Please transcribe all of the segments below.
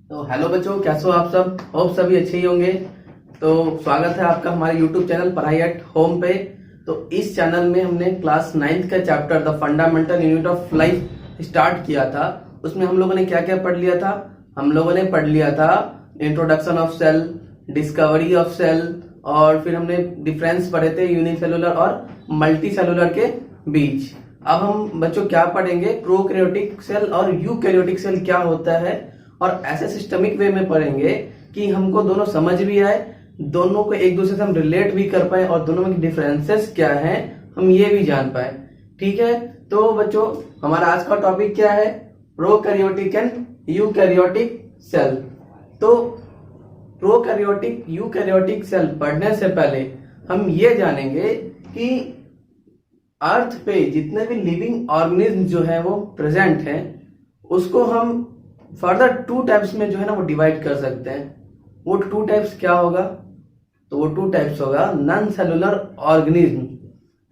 तो हेलो बच्चों, कैसे हो आप सब? होप सभी अच्छे ही होंगे। तो स्वागत है आपका हमारे यूट्यूब चैनल पढ़ाई एट होम पे। तो इस चैनल में हमने क्लास 9th का chapter the fundamental unit of life start किया था। उसमें हम लोगों ने क्या क्या पढ़ लिया था? हम लोगों ने पढ़ लिया था introduction of cell, discovery of cell, और फिर हमने डिफरेंस पढ़े थे यूनिसेलुलर और मल्टी सेलुलर के बीच। अब हम बच्चों क्या पढ़ेंगे? प्रोकैरियोटिक सेल और यूकैरियोटिक सेल क्या होता है, और ऐसे सिस्टमिक वे में पढ़ेंगे कि हमको दोनों समझ भी आए, दोनों को एक दूसरे से हम रिलेट भी कर पाए, और दोनों में डिफरेंसेस क्या हैं हम ये भी जान पाए। ठीक है, तो बच्चों हमारा आज का टॉपिक क्या है? Prokaryotic and eukaryotic cell. तो प्रोकैरियोटिक यूकैरियोटिक सेल पढ़ने से पहले हम ये जानेंगे कि अर्थ पे जितने भी लिविंग ऑर्गेनिज्म जो है वो प्रेजेंट हैं, उसको हम फर्दर 2 टाइप्स में जो है ना वो डिवाइड कर सकते हैं। वो 2 टाइप्स क्या होगा? तो वो 2 टाइप्स होगा नॉन सेलुलर ऑर्गेनिज्म,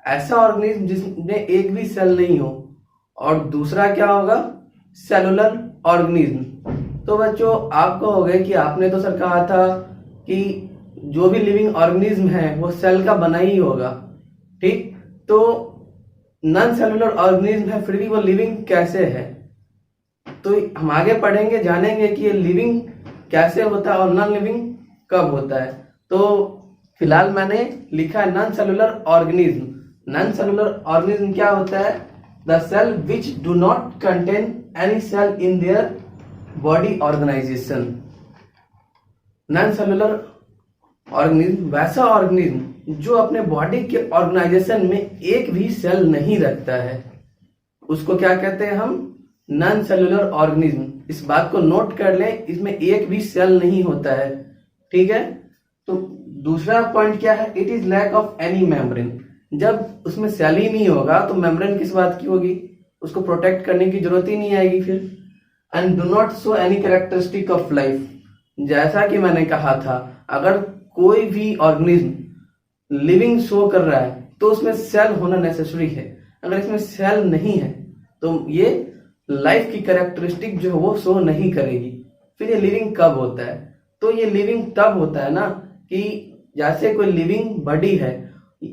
ऐसा ऑर्गेनिज्म जिसमें एक भी सेल नहीं हो, और दूसरा क्या होगा? Cellular organism. तो बच्चों आप कहोगे कि आपने तो सर कहा था कि जो भी लिविंग ऑर्गेनिज्म है वो सेल का बना ही होगा। ठीक, तो नॉन सेलुलर ऑर्गेनिज्म है फिर भी वो लिविंग कैसे है? तो हम आगे पढ़ेंगे, जानेंगे कि ये लिविंग कैसे होता है और नॉन लिविंग कब होता है। तो फिलहाल मैंने लिखा है non cellular organism. Non cellular organism क्या होता है? The cell which do not contain any cell in their body organisation. Non cellular organism वैसा ऑर्गेनिज्म जो अपने बॉडी के ऑर्गेनाइजेशन में एक भी सेल नहीं रखता है, उसको क्या कहते हैं हम? Non cellular organism. इस बात को नोट कर ले, इसमें एक भी सेल नहीं होता है। ठीक है, तो दूसरा पॉइंट क्या है? It is lack of any membrane. जब उसमें सेल ही नहीं होगा तो मेम्ब्रेन किस बात की होगी? उसको प्रोटेक्ट करने की जरूरत ही नहीं आएगी फिर। And do not show any characteristic of life. जैसा कि मैंने कहा था, अगर कोई भी ऑर्गेनिज्म लिविंग शो कर रहा है तो उसमें सेल होना नेसेसरी है। अगर इसमें सेल नहीं है तो ये लाइफ की कैरेक्टरिस्टिक जो है वो शो नहीं करेगी। फिर ये लिविंग कब होता है? तो ये लिविंग तब होता है ना कि जैसे कोई लिविंग बॉडी है,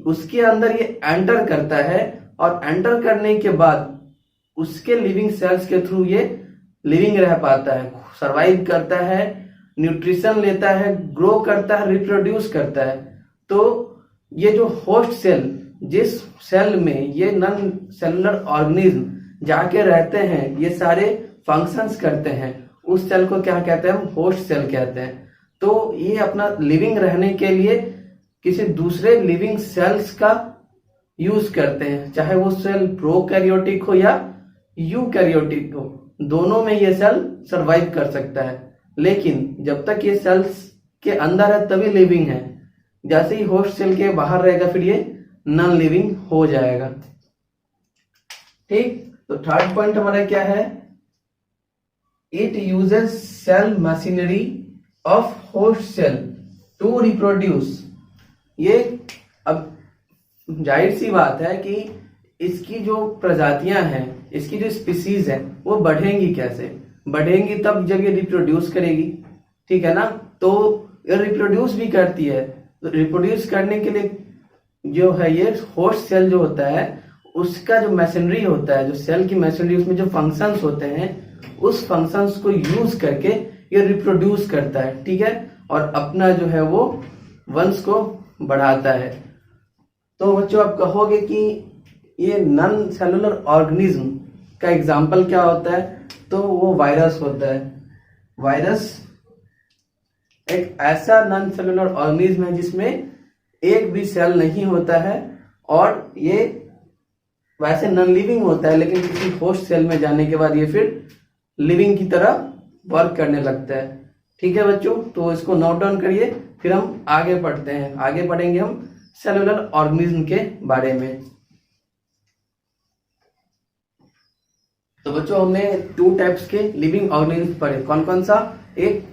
उसके अंदर ये एंटर करता है, और एंटर करने के बाद उसके लिविंग सेल्स के थ्रू ये लिविंग रह पाता है, सरवाइव करता है, न्यूट्रिशन लेता है, ग्रो करता है, रिप्रोड्यूस करता है। तो ये जो होस्ट सेल, जिस सेल में ये नॉन सेलुलर ऑर्गेनिज्म जाके रहते हैं, ये सारे फंक्शंस करते हैं, उस सेल को क्या कहते हैं? हम होस्ट सेल कहते हैं। तो ये अपना लिविंग रहने के लिए किसी दूसरे लिविंग सेल्स का यूज करते हैं, चाहे वो सेल प्रोकैरियोटिक हो या यूकैरियोटिक हो, दोनों में ये सेल सरवाइव कर सकता है। लेकिन जब तक ये सेल्स के अंदर है तभी लिविंग है, जैसे ही होस्ट सेल के बाहर रहेगा फिर ये नॉन लिविंग हो जाएगा। ठीक, तो थर्ड पॉइंट हमारा क्या है? It uses cell machinery of host cell to reproduce. ये अब जाहिर सी बात है कि इसकी जो प्रजातियां हैं, इसकी जो स्पीसीज है वो बढ़ेंगी कैसे? बढ़ेंगी तब जब ये रिप्रोड्यूस करेगी। ठीक है ना, तो ये रिप्रोड्यूस भी करती है। तो रिप्रोड्यूस करने के लिए जो है ये होस्ट सेल जो होता है उसका जो मशीनरी होता है, जो सेल की मशीनरी, उसमें जो फंक्शंस होते हैं, उस फंक्शंस को यूज करके ये रिप्रोड्यूस करता है। ठीक है, और अपना जो है वो वंश को बढ़ाता है। तो बच्चों आप कहोगे कि ये नॉन सेलुलर ऑर्गेनिज्म का एग्जाम्पल क्या होता है? तो वो वायरस होता है। वायरस एक ऐसा नॉन सेलुलर ऑर्गेनिज्म है जिसमें एक भी सेल नहीं होता है, और ये वैसे नॉन लिविंग होता है, लेकिन किसी होस्ट सेल में जाने के बाद ये फिर लिविंग की तरह वर्क करने लगता है। ठीक है बच्चों, तो इसको नोट डाउन करिए, फिर हम आगे पढ़ते हैं। आगे पढ़ेंगे हम सेलुलर ऑर्गेनिज्म के बारे में। तो बच्चों हमने 2 टाइप्स के लिविंग ऑर्गेनिज्म पढ़े। कौन कौन सा? एक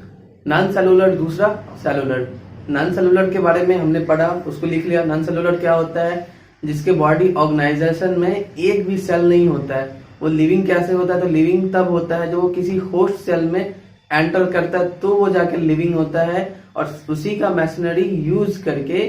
नॉन सेलुलर, दूसरा सेलुलर। नॉन सेलुलर के बारे में हमने पढ़ा, उसको लिख लिया। नॉन सेलुलर क्या होता है? जिसके बॉडी ऑर्गेनाइजेशन में एक भी सेल नहीं होता है। वो लिविंग कैसे होता है? तो लिविंग तब होता है जब वो किसी होस्ट सेल में एंटर करता है तो वो जाके लिविंग होता है, और उसी का मैशनरी यूज करके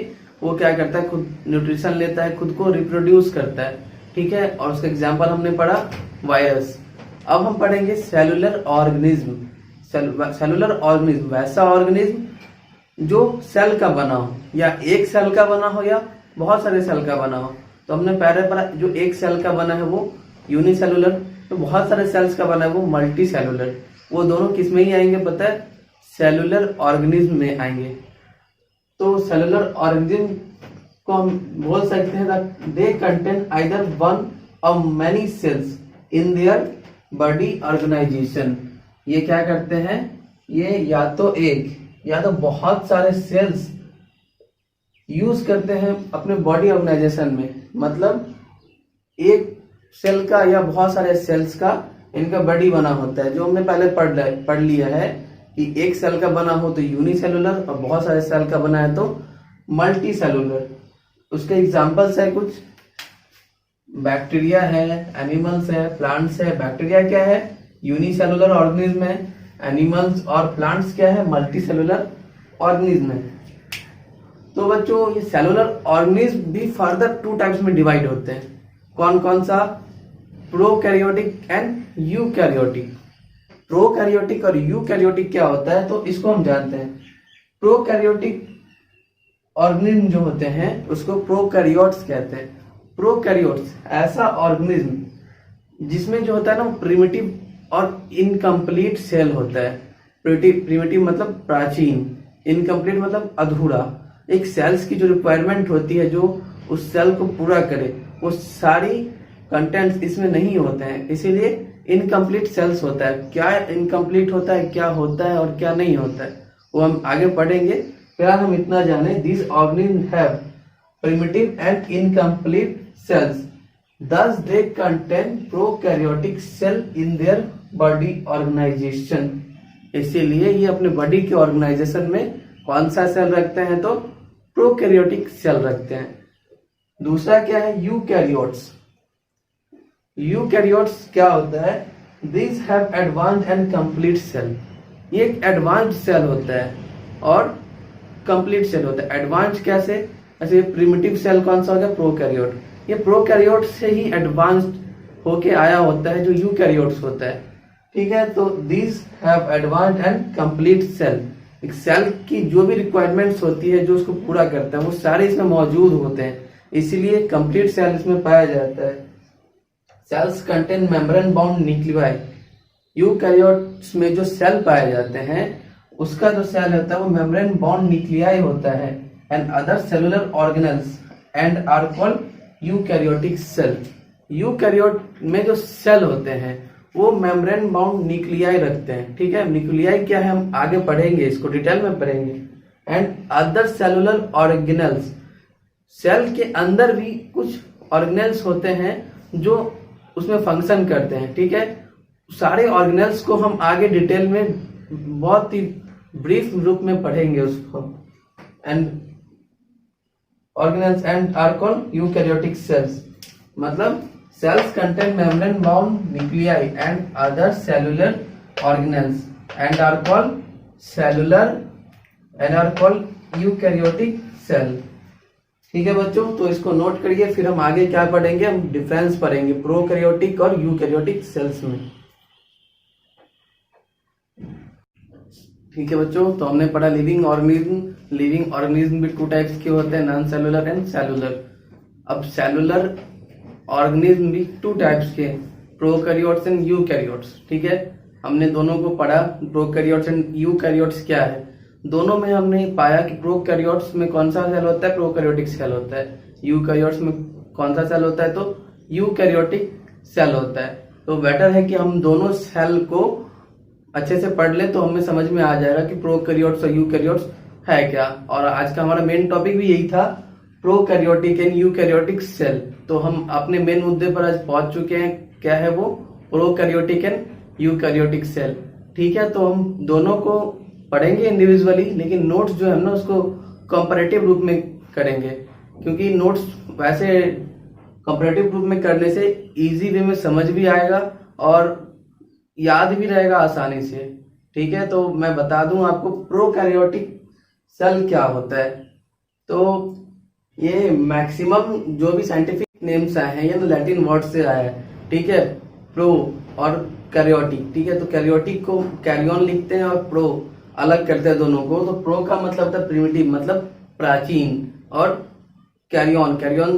वो क्या करता है, खुद न्यूट्रिशन लेता है, खुद को रिप्रोड्यूस करता है। ठीक है, और उसका एग्जाम्पल हमने पढ़ा वायरस। अब हम पढ़ेंगे सेलुलर ऑर्गेनिज्म। सेलुलर ऑर्गेनिज्म वैसा ऑर्गेनिज्म जो सेल का बना हो, या एक सेल का बना हो या बहुत सारे सेल का बना हो। तो हमने पहले पढ़ा जो एक सेल का बना है वो यूनिसेलुलर, तो बहुत सारे सेल्स का बना है वो मल्टी सेलुलर। वो दोनों किस में ही आएंगे पता है, सेलुलर ऑर्गेनिज्म में आएंगे। तो सेलुलर ऑर्गेनिज्म को हम बोल सकते हैं that they contain either one or many cells in their body organisation. ये क्या करते हैं, ये या तो एक या तो बहुत सारे सेल्स यूज करते हैं अपने बॉडी ऑर्गेनाइजेशन में। मतलब एक सेल का या बहुत सारे सेल्स का इनका बॉडी बना होता है, जो हमने पहले पढ़ लिया है कि एक सेल का बना हो तो यूनिसेलुलर, और बहुत सारे सेल का बना है तो मल्टी सेलुलर। उसके एग्जांपल्स है कुछ, बैक्टीरिया है, एनिमल्स है, प्लांट्स है। बैक्टीरिया क्या है, यूनिसेलुलर ऑर्गेनिज्म है। एनिमल्स और प्लांट्स क्या है, मल्टी सेलुलर ऑर्गेनिज्म है। तो बच्चों ये सेलुलर ऑर्गेनिज्म भी फर्दर टू टाइप्स में डिवाइड होते हैं। कौन कौन सा, प्रोकैरियोटिक एंड यूकैरियोटिक। प्रोकैरियोटिक और यूकैरियोटिक क्या होता है, तो इसको हम जानते हैं। प्रोकैरियोटिक ऑर्गेनिज्म जो होते हैं उसको प्रोकैरियोट्स कहते हैं। प्रोकैरियोट्स ऐसा ऑर्गेनिज्म जिसमें जो होता है ना प्रिमिटिव और इनकम्प्लीट सेल होता है। प्रिमिटिव मतलब प्राचीन, इनकम्प्लीट मतलब अधूरा। एक सेल्स की जो रिक्वायरमेंट होती है जो उस सेल को पूरा करे, वो सारी कंटेंट्स इसमें नहीं होते हैं, इसीलिए इनकम्प्लीट सेल्स होता है। क्या इनकम्प्लीट होता है, क्या होता है और क्या नहीं होता है, वो हम आगे पढ़ेंगे। फिलहाल हम इतना जाने, this organism have primitive and incomplete cells, thus they contain prokaryotic cell in their body organization। इसीलिए ये अपने बॉडी के ऑर्गेनाइजेशन में कौन सा सेल रखते हैं, तो प्रोकैरियोटिक सेल रखते हैं। दूसरा क्या है, यूकैरियोट्स। यूकैरियोट्स क्या होता है, these have advanced and complete cell। ये एक एडवांस्ड सेल होता है और कंप्लीट सेल होता है। एडवांस्ड कैसे, ऐसे प्रिमिटिव सेल कौन सा हो गया, प्रोकैरियोट। ये प्रोकैरियोट से ही एडवांस्ड होके आया होता है जो यूकैरियोट्स होता है। ठीक है, तो these have advanced and complete cell. एक सेल की जो भी रिक्वायरमेंट्स होती है जो उसको पूरा करता है वो सारे इसमें मौजूद होते हैं, इसीलिए कंप्लीट सेल इसमें पाया जाता है। Sales contain membrane bound nuclei. Eukaryotes में जो सेल पाए जाते हैं उसका जो सेल होता है वो मेम्ब्रेन बाउंड न्यूक्लियाई होता है, and other cellular organelles and are called eukaryotic cell. Eukaryote में जो सेल होते हैं वो मेम्ब्रेन बाउंड न्यूक्लियाई रखते हैं। ठीक है, न्यूक्लियाई क्या है हम आगे पढ़ेंगे, इसको डिटेल में पढ़ेंगे। And other cellular organelles, cell के अंदर भी कुछ ऑर्गेनेल्स होते हैं जो उसमें फंक्शन करते हैं। ठीक है, सारे ऑर्गेनेल्स को हम आगे डिटेल में बहुत ही ब्रीफ रूप में पढ़ेंगे उसको। And organelles and are called eukaryotic cells। मतलब cells contain membrane bound nuclei and other cellular organelles and are called cellular and are called eukaryotic cell। ठीक है बच्चों, तो इसको नोट करिए, फिर हम आगे क्या पढ़ेंगे, हम डिफरेंस पढ़ेंगे प्रोकैरियोटिक और यूकैरियोटिक सेल्स में। ठीक है बच्चों, तो हमने पढ़ा लिविंग ऑर्गेनिज्म। लिविंग ऑर्गेनिज्म भी टू टाइप्स के होते हैं, नॉन सेलुलर एंड सेलुलर। अब सेलुलर ऑर्गेनिज्म भी टू टाइप्स के, प्रोकैरियोट्स एंड यूकैरियोट्स। ठीक है, हमने दोनों को पढ़ा, प्रोकैरियोट्स एंड यूकैरियोट्स क्या है। दोनों में हमने पाया कि प्रोकैरियोट्स में कौन सा सेल होता है, प्रोकैरियोटिक सेल होता है। यूकैरियोट्स में कौन सा सेल होता है, तो यूकैरियोटिक सेल होता है। तो बेटर है कि हम दोनों सेल को अच्छे से पढ़ ले, तो हमें समझ में आ जाएगा कि प्रोकैरियोट्स और यूकैरियोट्स है क्या। और आज का हमारा मेन टॉपिक भी यही था, प्रोकैरियोटिक एंड यूकैरियोटिक सेल। तो हम अपने मेन मुद्दे पर आज पहुंच चुके हैं, क्या है वो, प्रोकैरियोटिक एंड यूकैरियोटिक सेल। ठीक है, तो हम दोनों को पढ़ेंगे इंडिविजुअली, लेकिन नोट्स जो है ना उसको कंपैरेटिव रूप में करेंगे, क्योंकि नोट्स वैसे कंपैरेटिव रूप में करने से इजी वे में समझ भी आएगा और याद भी रहेगा आसानी से। ठीक है, तो मैं बता दूं आपको प्रोकैरियोटिक सेल क्या होता है। तो ये मैक्सिमम जो भी साइंटिफिक नेम्स आए हैं ये ना लैटिन वर्ड से आया है। ठीक है, प्रो और कैरियोटिक। ठीक है, तो कैरियोटिक को कैरियन लिखते हैं और प्रो अलग करते हैं दोनों को। तो प्रो का मतलब होता है प्रिमिटिव, मतलब प्राचीन, और कैरियन, कैरियन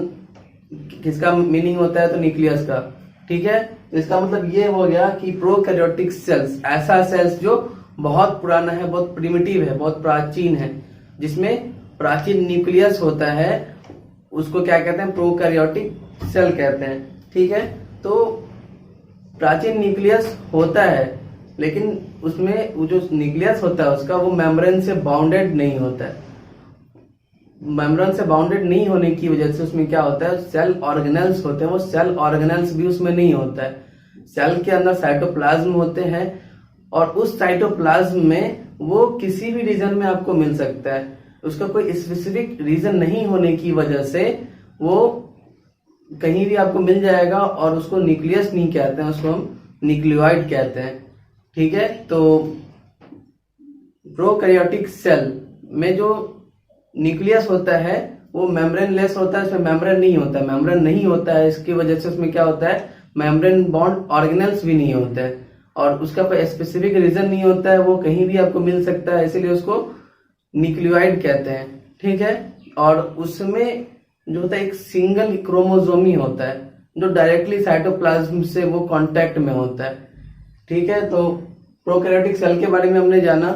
किसका मीनिंग होता है तो न्यूक्लियस का। ठीक है, तो इसका मतलब ये हो गया कि प्रोकैरियोटिक सेल्स ऐसा सेल्स जो बहुत पुराना है, बहुत प्रिमिटिव है, बहुत प्राचीन है, जिसमें प्राचीन न्यूक्लियस होता है, उसको क्या कहते हैं, प्रोकैरियोटिक सेल कहते हैं। ठीक है, तो प्राचीन न्यूक्लियस होता है, लेकिन उसमें वो जो न्यूक्लियस होता है उसका वो मेम्ब्रेन से बाउंडेड नहीं होता है। मेम्ब्रेन से बाउंडेड नहीं होने की वजह से उसमें क्या होता है, सेल ऑर्गेनेल्स होते हैं, वो सेल ऑर्गेनेल्स भी उसमें नहीं होता है। सेल के अंदर साइटोप्लाज्म होते हैं, और उस साइटोप्लाज्म में वो किसी भी रीजन में आपको मिल सकता है। उसका कोई स्पेसिफिक रीजन नहीं होने की वजह से वो कहीं भी आपको मिल जाएगा, और उसको न्यूक्लियस नहीं कहते हैं, उसको हम न्यूक्लियोइड कहते हैं। ठीक है, तो प्रोकैरियोटिक सेल में जो न्यूक्लियस होता है वो मेम्ब्रेन लेस होता है, उसमें मेम्ब्रेन नहीं होता है। मेम्ब्रेन नहीं होता है, इसकी वजह से उसमें क्या होता है, मेम्ब्रेन बॉन्ड ऑर्गेनेल्स भी नहीं होता है, और उसका कोई स्पेसिफिक रीजन नहीं होता है, वो कहीं भी आपको मिल सकता है, इसीलिए उसको न्यूक्लियोइड कहते हैं। ठीक है, और उसमें जो होता है एक सिंगल क्रोमोसोम ही होता है, जो डायरेक्टली साइटोप्लाज्म से वो कांटेक्ट में होता है। ठीक है, तो प्रोकैरियोटिक सेल के बारे में हमने जाना।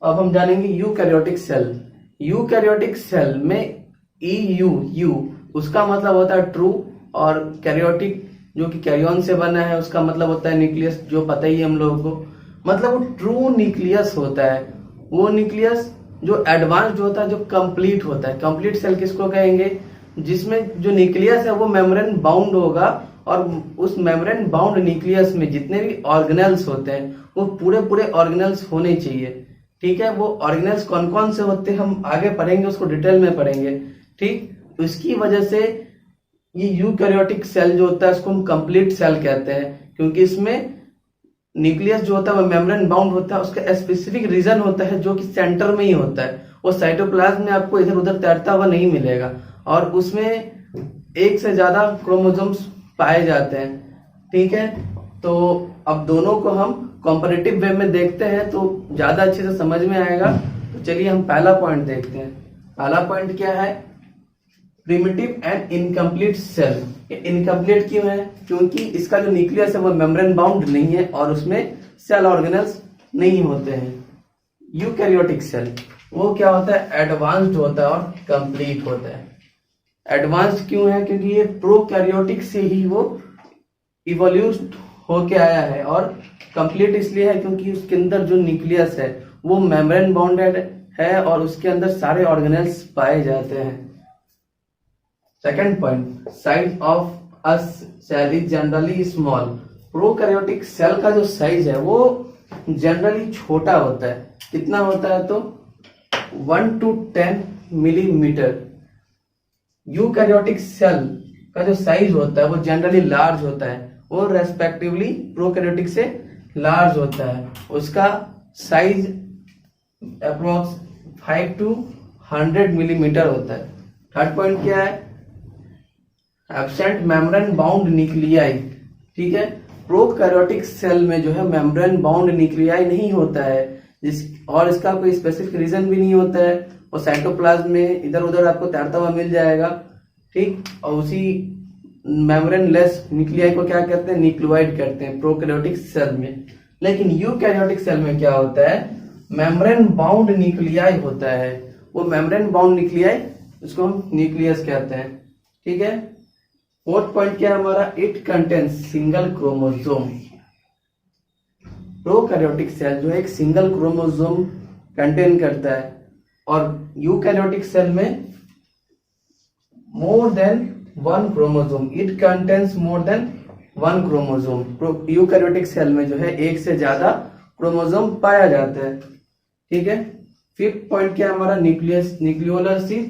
अब हम जानेंगे यूकैरियोटिक सेल। यूकैरियोटिक सेल में यू उसका मतलब होता है ट्रू, और कैरियोटिक जो कि कैरियन से बना है उसका मतलब होता है न्यूक्लियस, जो पता ही है हम लोगों को। मतलब वो ट्रू न्यूक्लियस होता है, वो न्यूक्लियस जो एडवांस्ड होता है, जो कंप्लीट होता है। कंप्लीट सेल किसको कहेंगे, जिसमें जो न्यूक्लियस है वो मेम्ब्रेन बाउंड होगा, और उस मेम्ब्रेन बाउंड न्यूक्लियस में जितने भी ऑर्गेनेल्स होते हैं वो पूरे पूरे ऑर्गेनेल्स होने चाहिए। ठीक है, वो ऑर्गेनेल्स कौन कौन से होते हैं हम आगे पढ़ेंगे, उसको डिटेल में पढ़ेंगे। ठीक, उसकी वजह से ये यूकैरियोटिक सेल जो होता है उसको हम कंप्लीट सेल कहते हैं, क्योंकि इसमें न्यूक्लियस जो होता है वो मेम्ब्रेन बाउंड होता है, उसका स्पेसिफिक रीजन होता है जो कि सेंटर में ही होता है। वो साइटोप्लाज्म में आपको इधर उधर तैरता हुआ नहीं मिलेगा, और उसमें एक से ज्यादा क्रोमोसोम्स पाए जाते हैं। ठीक है, तो अब दोनों को हम कंपैरेटिव वे में देखते हैं तो ज्यादा अच्छे से समझ में आएगा। तो चलिए हम पहला पॉइंट देखते हैं। पहला पॉइंट क्या है, प्रिमिटिव एंड इनकम्प्लीट सेल। ये इनकम्प्लीट क्यों है, क्योंकि इसका जो न्यूक्लियस है वो मेम्ब्रेन बाउंड नहीं है, और उसमें सेल ऑर्गेनेल्स नहीं होते हैं। यूकैरियोटिक सेल वो क्या होता है, एडवांस्ड होता है और कंप्लीट होता है। एडवांस्ड क्यों है, क्योंकि ये प्रोकैरियोटिक से ही वो इवोल्यूट होके आया है, और कंप्लीट इसलिए है क्योंकि उसके अंदर जो न्यूक्लियस है वो मेम्ब्रेन बाउंडेड है, और उसके अंदर सारे ऑर्गेनेल्स पाए जाते हैं। Second point, size of a cell is generally small. Prokaryotic cell का जो साइज है वो जनरली छोटा होता है। कितना होता है, तो 1 to 10 मिलीमीटर। यूकैरियोटिक सेल का जो साइज होता है वो जनरली लार्ज होता है, वो रेस्पेक्टिवली प्रोकैरियोटिक से लार्ज होता है। उसका साइज अप्रोक्स 5 to 100 मिलीमीटर होता है। थर्ड पॉइंट क्या है, एब्सेंट मेम्ब्रेन बाउंड न्यूक्लियाई। ठीक है, प्रोकैरियोटिक सेल में जो है मेम्ब्रेन बाउंड न्यूक्लियाई नहीं होता है, और इसका कोई स्पेसिफिक रीजन भी नहीं होता है। और साइटोप्लाज्म में इधर उधर आपको तैरता हुआ मिल जाएगा। ठीक, और उसी मेम्ब्रेन लेस न्यूक्लियाई को क्या कहते हैं, न्यूक्लियोइड कहते हैं प्रोकैरियोटिक सेल में। लेकिन यूकैरियोटिक सेल में क्या होता है, मेम्ब्रेन बाउंड न्यूक्लियाई होता है। वो मेम्ब्रेन बाउंड न्यूक्लियाई, उसको हम न्यूक्लियस कहते हैं। ठीक है, फोर्थ पॉइंट क्या है हमारा, it contains single chromosome. Prokaryotic cell जो है एक सिंगल क्रोमोसोम कंटेन करता है, और यूकैरियोटिक सेल में more than 1 chromosome. It contains more than 1 chromosome. Eukaryotic cell में जो है एक से ज्यादा क्रोमोसोम पाया जाता है। ठीक है, फिफ्थ पॉइंट क्या है हमारा, nucleus, nucleolus is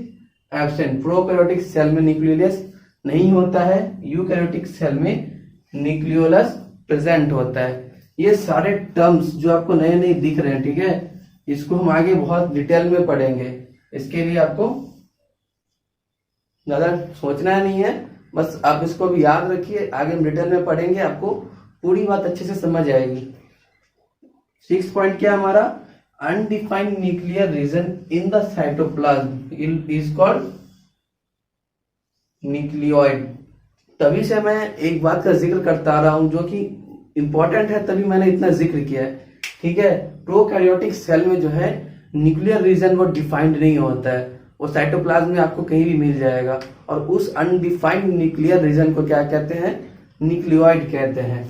absent. Prokaryotic cell में न्यूक्लियोलस नहीं होता है, यूकैरियोटिक सेल में न्यूक्लियोलस प्रेजेंट होता है। ये सारे टर्म्स जो आपको नए नए दिख रहे हैं, ठीक है, इसको हम आगे बहुत डिटेल में पढ़ेंगे। इसके लिए आपको ज्यादा सोचना नहीं है, बस आप इसको भी याद रखिए, आगे हम डिटेल में पढ़ेंगे, आपको पूरी बात अच्छे से समझ आएगी। 6 पॉइंट क्या हमारा, undefined nuclear region in the cytoplasm is called nucleoid. तभी से मैं एक बात का जिक्र करता आ रहा हूं जो कि इंपॉर्टेंट है, तभी मैंने इतना जिक्र किया है, ठीक है। प्रोकैरियोटिक सेल में जो है न्यूक्लियर रीजन वो डिफाइंड नहीं होता है, वो साइटोप्लाज्म में आपको कहीं भी मिल जाएगा, और उस अनडिफाइंड न्यूक्लियर रीजन को क्या कहते हैं, न्यूक्लियोइड कहते हैं।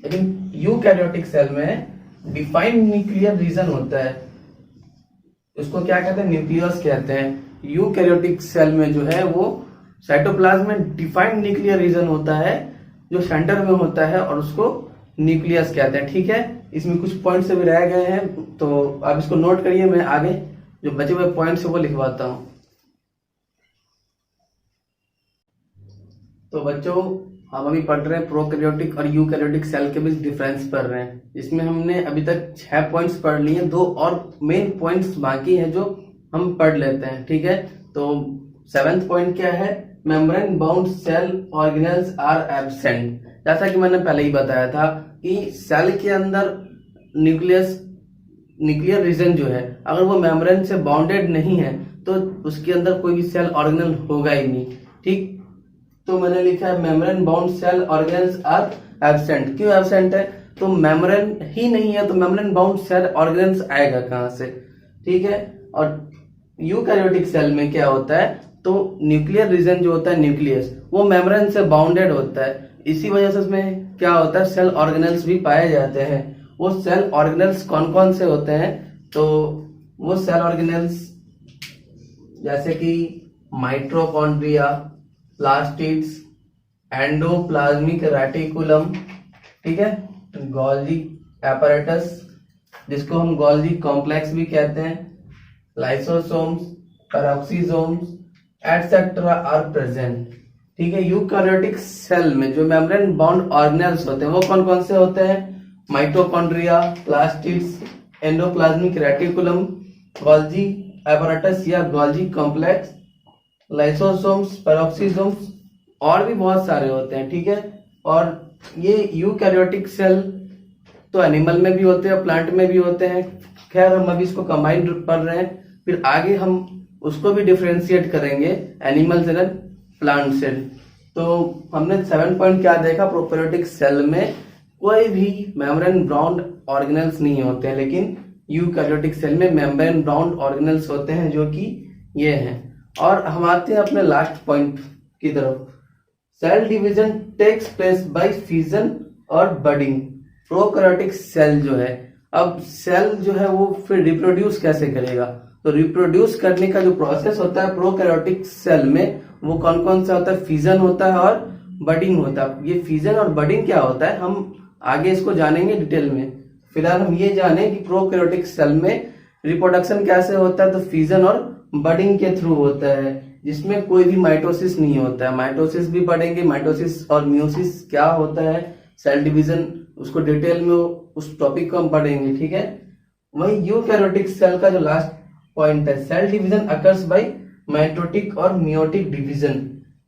लेकिन यूकैरियोटिक सेल में डिफाइंड न्यूक्लियर रीजन होता है, उसको क्या कहते हैं, न्यूक्लियस कहते हैं। यूकैरियोटिक सेल में जो है वो साइटोप्लाज्म में डिफाइंड न्यूक्लियर रीजन होता है जो सेंटर में होता है, और उसको न्यूक्लियस कहते हैं, ठीक है। इसमें कुछ पॉइंट्स भी रह गए हैं, तो आप इसको नोट करिए, मैं आगे जो बचे हुए पॉइंट्स है वो लिखवाता हूं। तो बच्चों, हम अभी पढ़ रहे हैं प्रोकैरियोटिक और यूकैरियोटिक सेल के बीच डिफरेंस पढ़ रहे हैं। इसमें हमने अभी तक 6 पॉइंट्स पढ़ लिए, 2 और मेन पॉइंट्स बाकी हैं जो हम पढ़ लेते हैं, ठीक है। तो 7th पॉइंट क्या है, membrane bound cell organelles are absent. जैसा कि मैंने पहले ही बताया था कि सेल के अंदर न्यूक्लियर रीजन जो है, अगर वो मेम्ब्रेन से बाउंडेड नहीं है तो उसके अंदर कोई भी सेल ऑर्गेनल होगा ही नहीं, ठीक। तो मैंने लिखा है membrane bound cell organelles are absent. क्यों एब्सेंट है, तो मेम्ब्रेन ही नहीं है, तो मेम्ब्रेन बाउंड सेल ऑर्गेनेल्स आएगा कहां से, ठीक है। और यूकैरियोटिक सेल में क्या होता है, तो न्यूक्लियर रीजन जो होता है न्यूक्लियस, वो मेम्ब्रेन से बाउंडेड होता है, इसी वजह से उसमें क्या होता है, सेल ऑर्गेनेल्स भी पाए जाते हैं। वो सेल ऑर्गेनेल्स कौन कौन से होते हैं, तो वो सेल ऑर्गेनेल्स जैसे कि माइटोकॉन्ड्रिया, प्लास्टिड्स, एंडोप्लाज्मिक रेटिकुलम, ठीक है, गोल्गी एपैरेटस जिसको हम गोल्गी कॉम्प्लेक्स भी कहते हैं, lysosomes, peroxisomes etcetera are present, ठीक है। यूकैरियोटिक सेल में जो मेम्ब्रेन बाउंड ऑर्गेनेल्स होते हैं वो कौन कौन से होते हैं, mitochondria, plastids, endoplasmic reticulum, Golgi apparatus या गोल्गी कॉम्प्लेक्स, लाइसोसोम्स, पेरोक्सिसोम्स, और भी बहुत सारे होते हैं, ठीक है। और ये यूकैरियोटिक सेल तो एनिमल में भी होते हैं, प्लांट में भी होते हैं। खैर, हम अभी इसको कंबाइंड पढ़ रहे हैं, फिर आगे हम उसको भी डिफरेंशिएट करेंगे animal cell and plant cell. तो हमने 7 पॉइंट क्या देखा, प्रोकैरियोटिक सेल में कोई भी मेम्ब्रेन बाउंड ऑर्गेनेल्स नहीं होते हैं, लेकिन यूकैरियोटिक सेल में मेम्ब्रेन बाउंड ऑर्गेनेल्स होते हैं जो कि ये हैं। और हम आते हैं अपने लास्ट पॉइंट की तरफ, cell division takes place by fission और बडिंग। प्रोकैरियोटिक सेल जो है, अब सेल जो है वो फिर रिप्रोड्यूस कैसे करेगा, तो रिप्रोड्यूस करने का जो प्रोसेस होता है प्रोकैरियोटिक सेल में वो कौन कौन सा होता है, फिजन होता है और बडिंग होता है। ये फिजन और बडिंग क्या होता है हम आगे इसको जानेंगे डिटेल में। फिलहाल हम ये जाने कि प्रोकैरियोटिक सेल में रिप्रोडक्शन कैसे होता है, तो फिजन और बडिंग के थ्रू होता है, जिसमें कोई भी माइटोसिस नहीं होता है। माइटोसिस भी पढ़ेंगे, माइटोसिस और मियोसिस क्या होता है, सेल डिवीजन, उसको डिटेल में उस टॉपिक को हम पढ़ेंगे, ठीक है। वही यूकैरियोटिक सेल का जो लास्ट पॉइंट है, cell division occurs by mitotic और मियोटिक डिवीजन।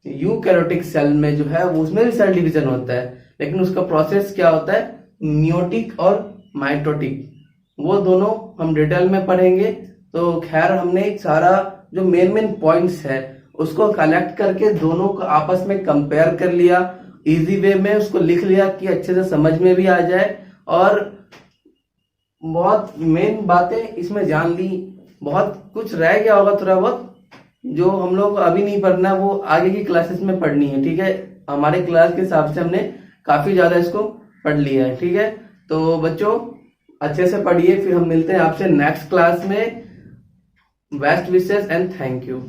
यूकैरियोटिक सेल में जो है वो उसमें भी सेल डिवीजन होता है, लेकिन उसका प्रोसेस क्या होता है, मियोटिक और माइटोटिक, वो दोनों हम डिटेल में पढ़ेंगे। तो खैर, हमने सारा जो मेन पॉइंट्स है उसको कलेक्ट करके दोनों को आपस में कंपेयर कर लिया, इजी वे में उसको लिख लिया कि अच्छे से समझ में भी आ जाए, और बहुत मेन बातें इसमें जान ली। बहुत कुछ रह गया होगा थोड़ा बहुत जो हम लोग को अभी नहीं पढ़ना, वो आगे की क्लासेस में पढ़नी है, ठीक है। हमारे क्लास के हिसाब से हमने काफी ज्यादा इसको पढ़ लिया है, ठीक है। तो बच्चों अच्छे से पढ़िए, फिर हम मिलते हैं आपसे नेक्स्ट क्लास में। Best wishes and thank you.